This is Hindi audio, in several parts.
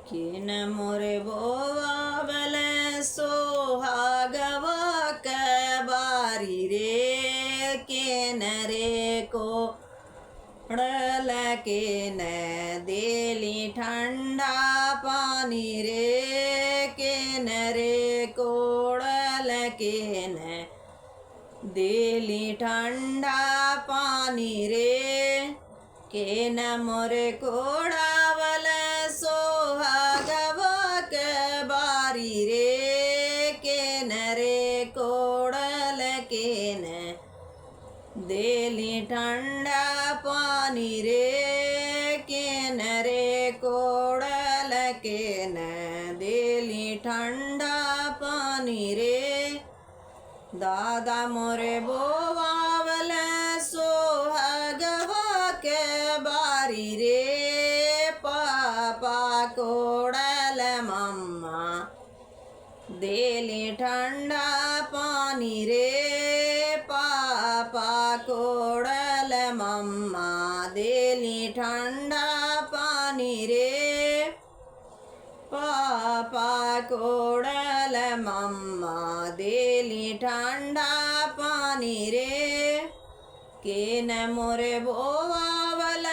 केन मोरे बोवावल सोहागवा के बारी रे केन रे को ड़ल केन देली ठंडा पानी रे केन रे कोड़ल केन देली ठंडा पानी रे केन मोरे कोड़ावल सोहागवा के बारी रे केन रे कोड़ल केन देली ठंडा पानी रे केन रे कोड़ल केन देली ठंडा पानी रे दादा मोरे बोवावल सोहागवा के बारी रे पापा कोड़ल मम्मा देली ठंडा पानी रे पापा कोड़ल मम्मा देली ठंडा पानी रे पापा कोड़ल मम्मा देली ठंडा पानी रे केन मोरे बोवावल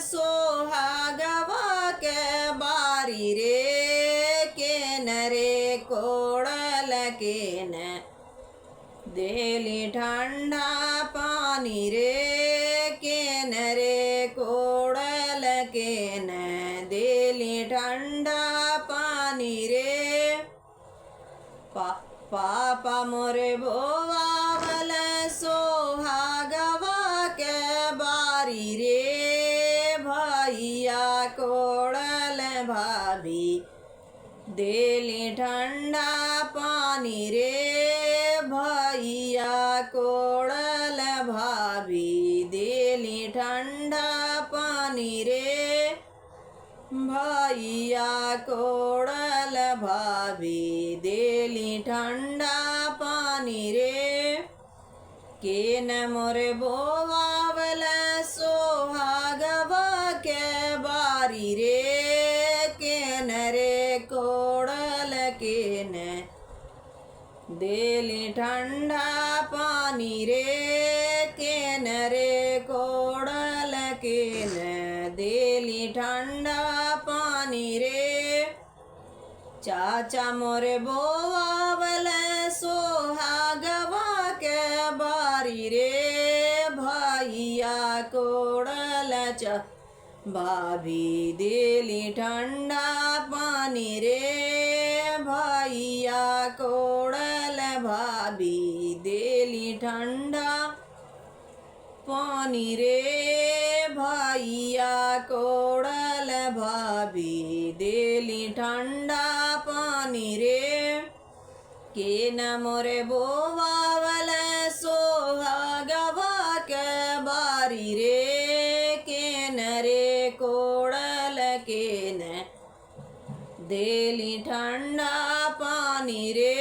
सोहागवा के बारी रे केन रे कोड़ल केन देली ठंडा पानी रे केन रे कोड़ल केन देली ठंडा पानी रे पापा मोरे बोवावल सोहागवा के बारी रे भैया कोड़ल भाभी देली ठंडा पानी रे भैया कोड़ल भाभी देली ठंडा पानी रे भैया कोड़ल भाभी देली ठंडा पानी रे केन मोरे बोवावल सोहागवा के बारी रे केन रे कोड़ल केन देली ठंडा पानी रे केन रे कोड़ल केन देली ठंडा पानी रे चाचा मोरे बोवावल सोहागवा के बारी रे भैया कोड़ल भाभी देली ठंडा पानी रे भैया कोड़ल भाभी देली ठंडा पानी रे भैया कोड़ल भाभी देली ठंडा पानी रे केन मोरे बोवावल सोहागवा के बारी रे केन रे कोड़ल केन देली ठंडा पानी रे